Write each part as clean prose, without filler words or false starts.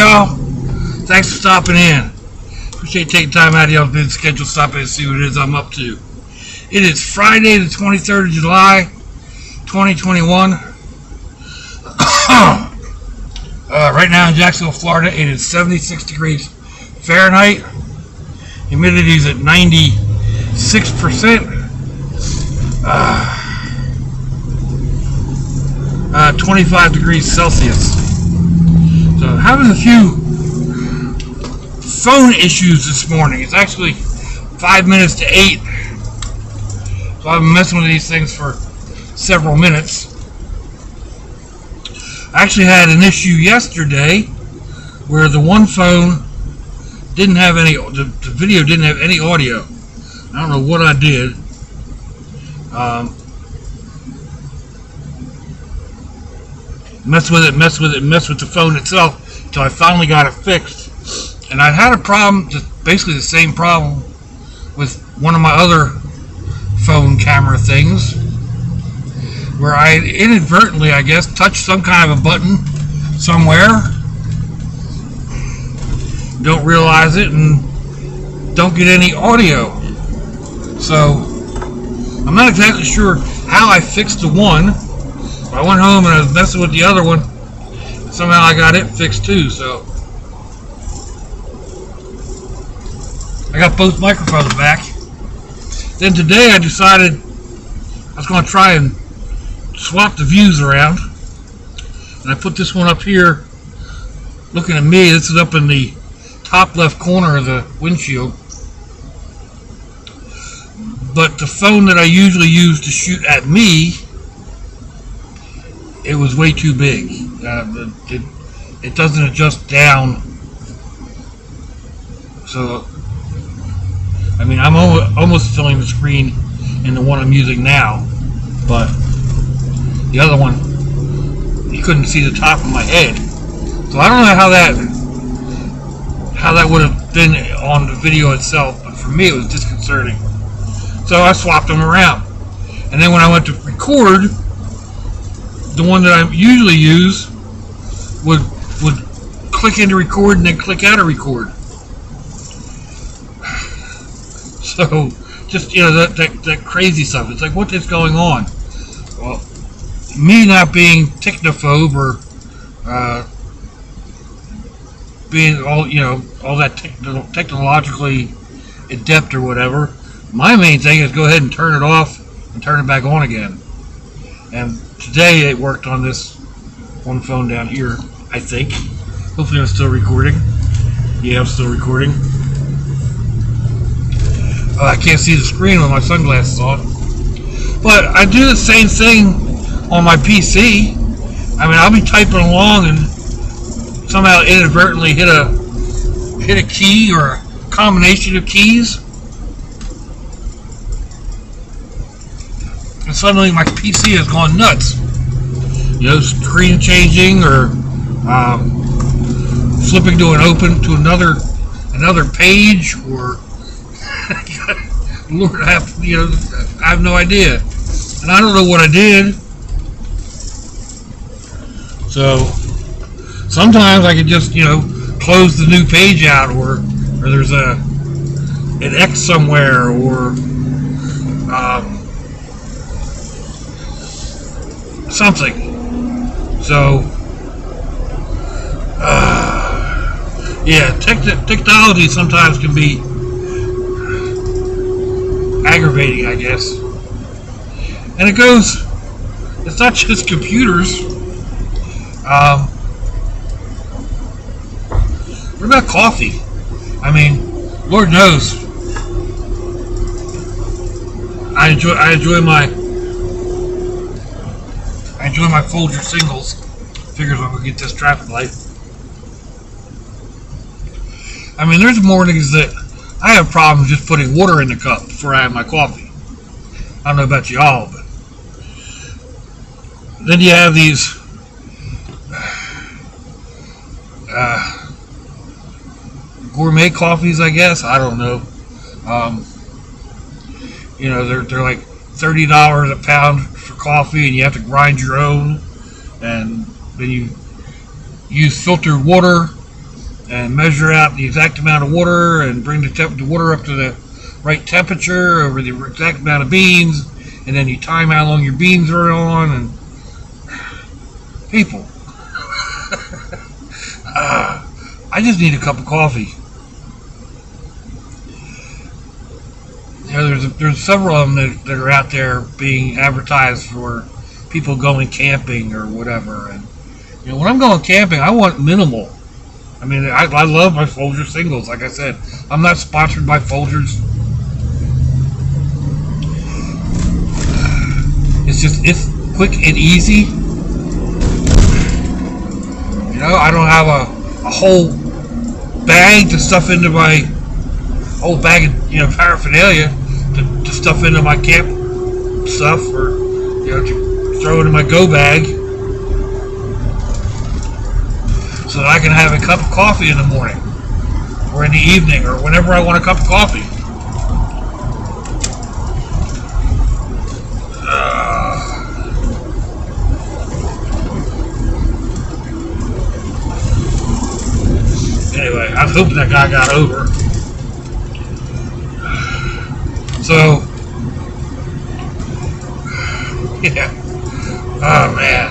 y'all. Thanks for stopping in. Appreciate taking time out of y'all's busy schedule, stopping and see what it is I'm up to. It is Friday, the 23rd of July, 2021. Right now in Jacksonville, Florida, it is 76 degrees Fahrenheit. Humidity is at 96%. 25 degrees Celsius. So having a few phone issues this morning. It's actually 5 minutes to 8. So I've been messing with these things for several minutes. I actually had an issue yesterday where the one phone didn't have any, the video didn't have any audio. I don't know what I did. Messed with the phone itself until I finally got it fixed. And I had a problem, just basically the same problem with one of my other phone camera things, where I inadvertently, I guess, touched some kind of a button somewhere, don't realize it, and don't get any audio. So I'm not exactly sure how I fixed the one. I went home and I was messing with the other one. Somehow I got it fixed too, so I got both microphones back. Then today I decided I was going to try and swap the views around. And I put this one up here looking at me. This is up in the top left corner of the windshield. But the phone that I usually use to shoot at me, it was way too big. It doesn't adjust down. So, I mean, I'm almost filling the screen in the one I'm using now, but the other one, you couldn't see the top of my head. So I don't know how that would have been on the video itself, but for me it was disconcerting. So I swapped them around. And then when I went to record, the one that I usually use would click into record and then click out of record. So just, you know, that crazy stuff. It's like, what is going on? Well, me not being technophobe or being all that technologically adept or whatever, my main thing is go ahead and turn it off and turn it back on again. And today it worked on this one phone down here, I think. Hopefully I'm still recording. Yeah, I'm still recording. I can't see the screen with my sunglasses on. But I do the same thing on my PC. I mean, I'll be typing along and somehow inadvertently hit a key or a combination of keys. And suddenly my PC has gone nuts. You know, screen changing or flipping to another page, or Lord, I have no idea, and I don't know what I did. So sometimes I could just close the new page out, or there's an X somewhere, or something. So yeah, technology sometimes can be aggravating, I guess. And it's not just computers. What about coffee? I mean, Lord knows, I enjoy my Folger singles. Figures I'm gonna get this traffic light. I mean, there's mornings that I have problems just putting water in the cup before I have my coffee. I don't know about y'all, but then you have these gourmet coffees, I guess. I don't know. They're like $30 a pound for coffee, and you have to grind your own, and then you use filtered water and measure out the exact amount of water and bring the water up to the right temperature over the exact amount of beans, and then you time how long your beans are on. And people, I just need a cup of coffee. You know, there's several of them that are out there being advertised for people going camping or whatever. And you know, when I'm going camping, I want minimal. I mean, I love my Folgers singles. Like I said, I'm not sponsored by Folgers. It's quick and easy. You know, I don't have a whole bag to stuff into my whole bag of, you know, paraphernalia to stuff into my camp stuff, or, you know, to throw into my go bag, so that I can have a cup of coffee in the morning or in the evening or whenever I want a cup of coffee. Anyway, I was hoping that guy got over. So, yeah. Oh, man.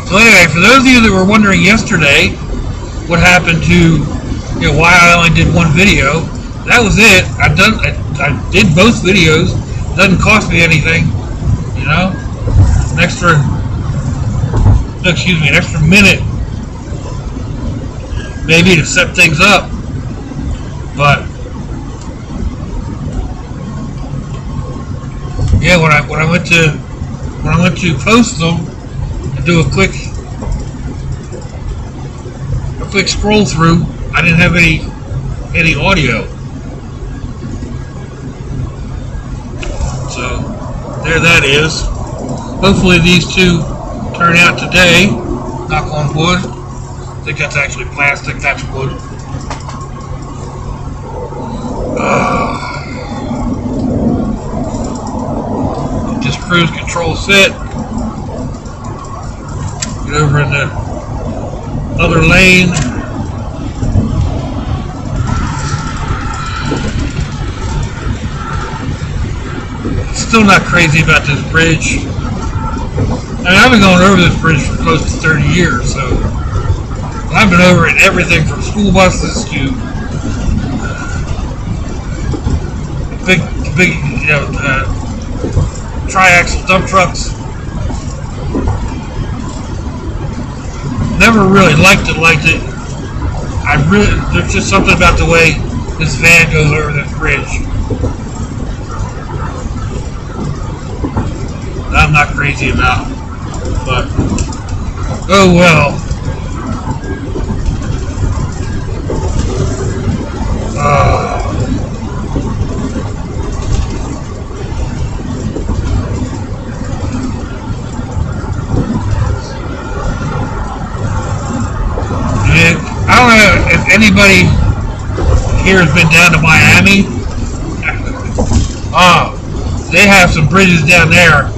So anyway, for those of you that were wondering yesterday what happened to, you know, why I only did one video, that was it. I did both videos. It doesn't cost me anything, you know. An extra minute maybe to set things up, but yeah, when I went to post them and do a quick scroll through, I didn't have any audio. So there that is. Hopefully these two turn out today. Knock on wood. I think that's actually plastic. That's wood. Just cruise control set. Get over in the other lane. Still not crazy about this bridge. I mean, I've been going over this bridge for close to 30 years, so I've been over it, everything from school buses to big, you know, tri-axle dump trucks. Never really liked it. There's just something about the way this van goes over this bridge that I'm not crazy about. But, oh well. I don't know if anybody here has been down to Miami. They have some bridges down there.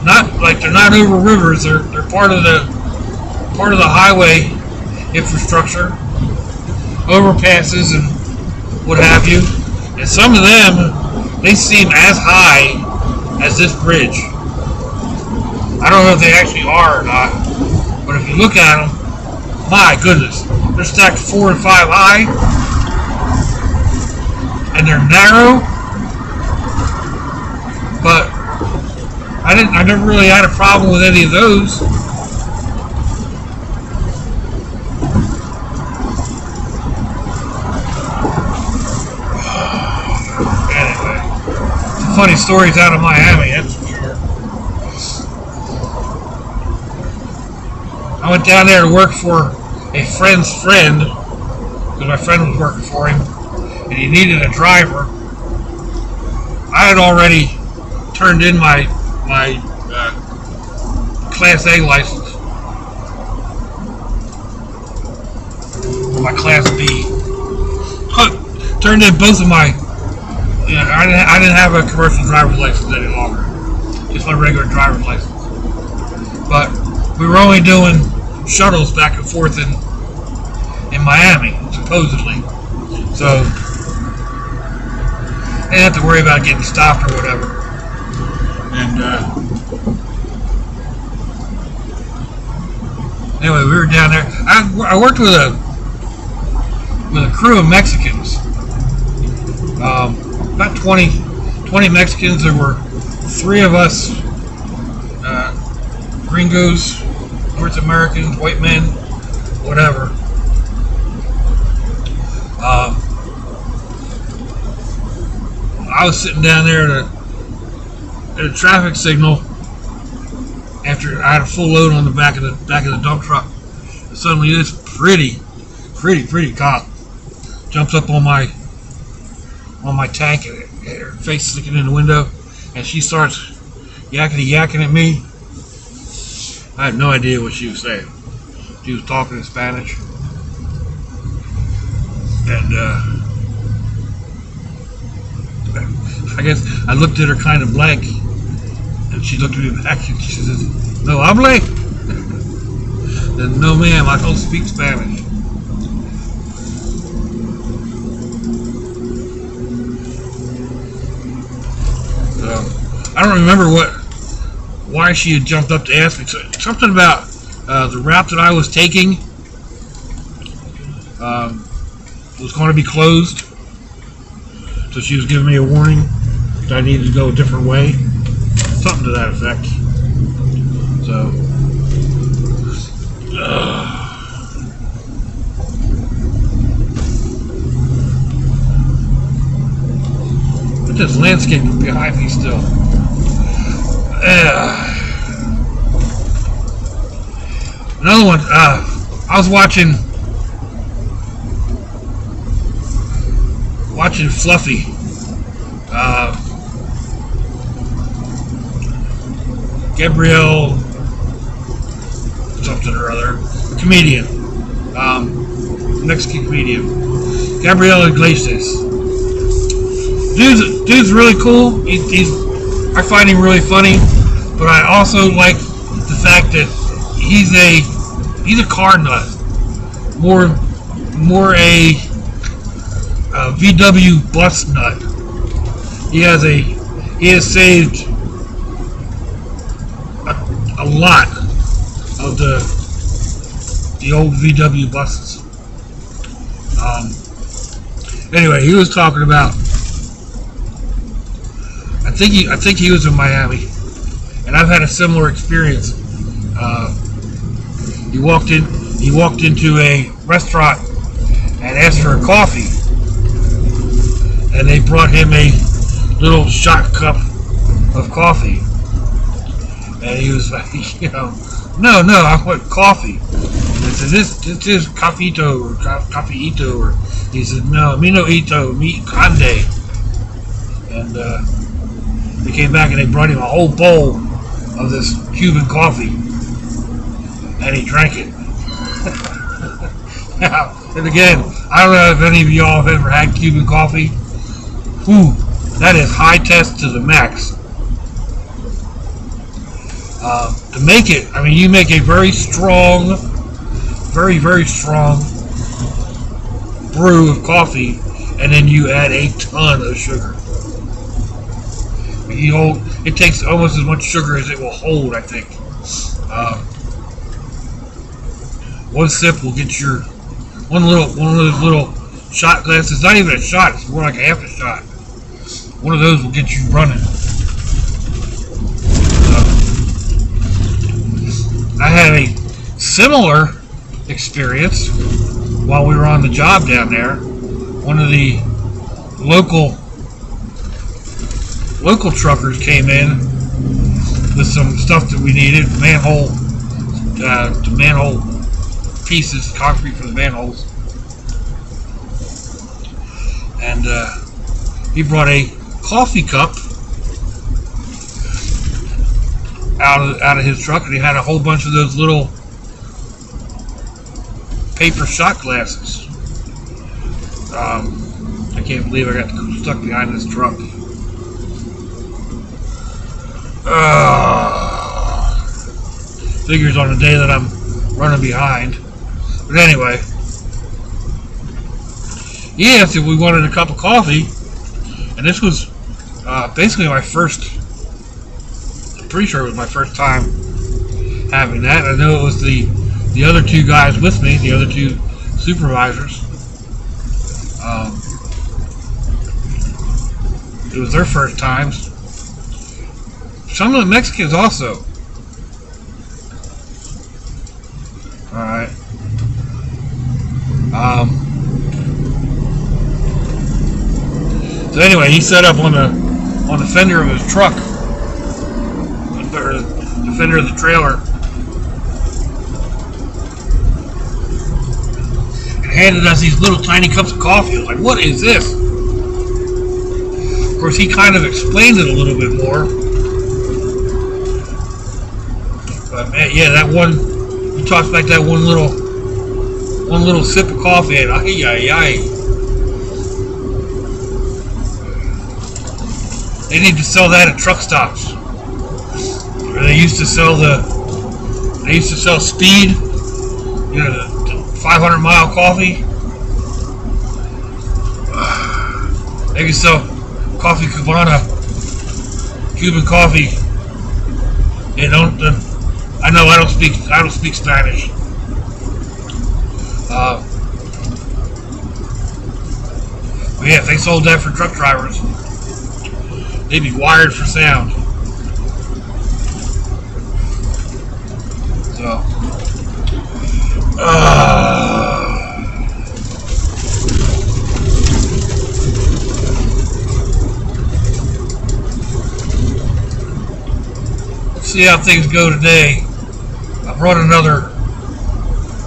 Not like they're not over rivers. They're part of the highway infrastructure, overpasses and what have you. And some of them, they seem as high as this bridge. I don't know if they actually are or not, but if you look at them, my goodness, they're stacked 4 and 5 high, and they're narrow. But I never really had a problem with any of those. Anyway, some funny stories out of Miami, that's for sure. I went down there to work for a friend's friend, because my friend was working for him, and he needed a driver. I had already turned in my Class A license, or my Class B. Turned in both of my. I didn't have a commercial driver's license any longer, just my regular driver's license. but we were only doing shuttles back and forth in Miami, supposedly. So I didn't have to worry about getting stopped or whatever. And anyway, we were down there. I worked with a crew of Mexicans. About 20 Mexicans. There were 3 of us, gringos, North Americans, white men, whatever. I was sitting down there at a traffic signal after I had a full load on the back of the dump truck. And suddenly this pretty cop jumps up on my tank and her face sticking in the window, and she starts yakking at me. I had no idea what she was saying. She was talking in Spanish, and I guess I looked at her kind of blank, and she looked at me back and she says, "No hable?" I said, "No, ma'am, I don't speak Spanish." So I don't remember why she had jumped up to ask me. Something about the route that I was taking was going to be closed, so she was giving me a warning that I needed to go a different way, something to that effect. So but this landscape behind me still. Another one. I was watching Fluffy. Gabrielle something or other, comedian, Mexican comedian, Gabrielle Iglesias. Dude's really cool. I find him really funny, but I also like the fact that he's a car nut, more a VW bus nut. He has saved a lot of the old VW buses. Anyway, he was talking about. I think he was in Miami, and I've had a similar experience. He walked into a restaurant and asked for a coffee, and they brought him a little shot cup of coffee, and he was like, no, I want coffee. And I said, this is cafito or cafeito, or he said, no, me no ito, me conde. And they came back and they brought him a whole bowl of this Cuban coffee, and he drank it. Now, and again, I don't know if any of y'all have ever had Cuban coffee. Whew, that is high test to the max. To make it, I mean, you make a very strong brew of coffee, and then you add a ton of sugar. It takes almost as much sugar as it will hold, I think. One sip will get your one of those little shot glasses. It's not even a shot; it's more like a half a shot. One of those will get you running. I had a similar experience while we were on the job down there. One of the local truckers came in with some stuff that we needed, manhole pieces, concrete for the manholes, and he brought a coffee cup out of his truck, and he had a whole bunch of those little paper shot glasses. I can't believe I got stuck behind this truck. figures on the day that I'm running behind. But anyway, he asked if we wanted a cup of coffee, and this was basically my first. I'm pretty sure it was my first time having that. I know it was the other two guys with me, the other two supervisors. It was their first times. Some of the Mexicans also. Alright. So anyway, he set up on the fender of his truck, or the fender of the trailer, and handed us these little tiny cups of coffee. I was like, what is this? Of course, he kind of explained it a little bit more. But man, yeah, that one, he talks like that one little sip of coffee, and they need to sell that at truck stops. They used to sell Speed, you know, the 500-mile coffee. They can sell Coffee Cubana, Cuban coffee. They don't. I know I don't speak Spanish. But yeah, if they sold that for truck drivers, they'd be wired for sound. So, let's see how things go today. I brought another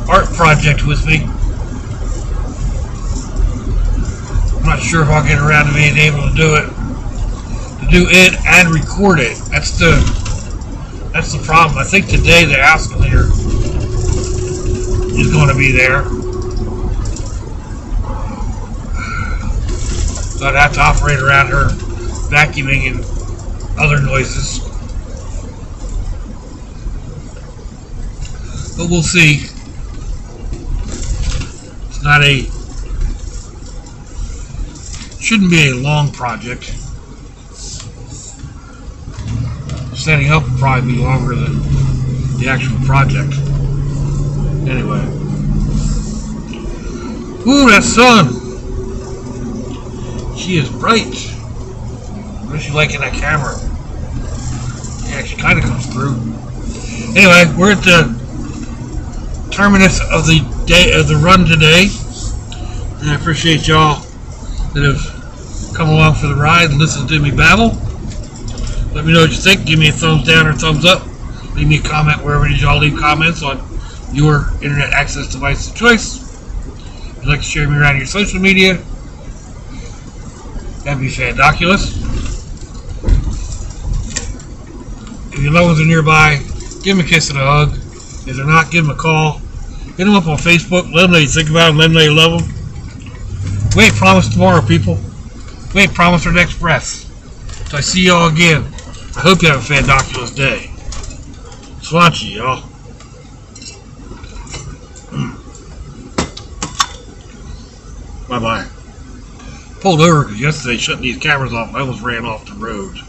art project with me. I'm not sure if I'll get around to being able to do it and record it. That's the problem. I think today the escalator is going to be there, so I'd have to operate around her vacuuming and other noises. But we'll see. Shouldn't be a long project. Setting up will probably be longer than the actual project. Anyway. Ooh, that sun! She is bright. What is she like in that camera? Yeah, she kind of comes through. Anyway, we're at the terminus of the run today, and I appreciate y'all that have come along for the ride and listened to me babble. Let me know what you think. Give me a thumbs down or thumbs up. Leave me a comment wherever it is y'all leave comments on your internet access device of choice. If you'd like to share me around your social media, that'd be fandoculous. If your loved ones are nearby, give them a kiss and a hug. If they're not, give them a call. Hit them up on Facebook. Let them know you think about them. Let them know you love them. We ain't promised tomorrow, people. We ain't promised our next breath. So I see y'all again. I hope you have a fandoculous day. Swanchy, y'all. Bye-bye. Pulled over because yesterday shutting these cameras off, I almost ran off the road.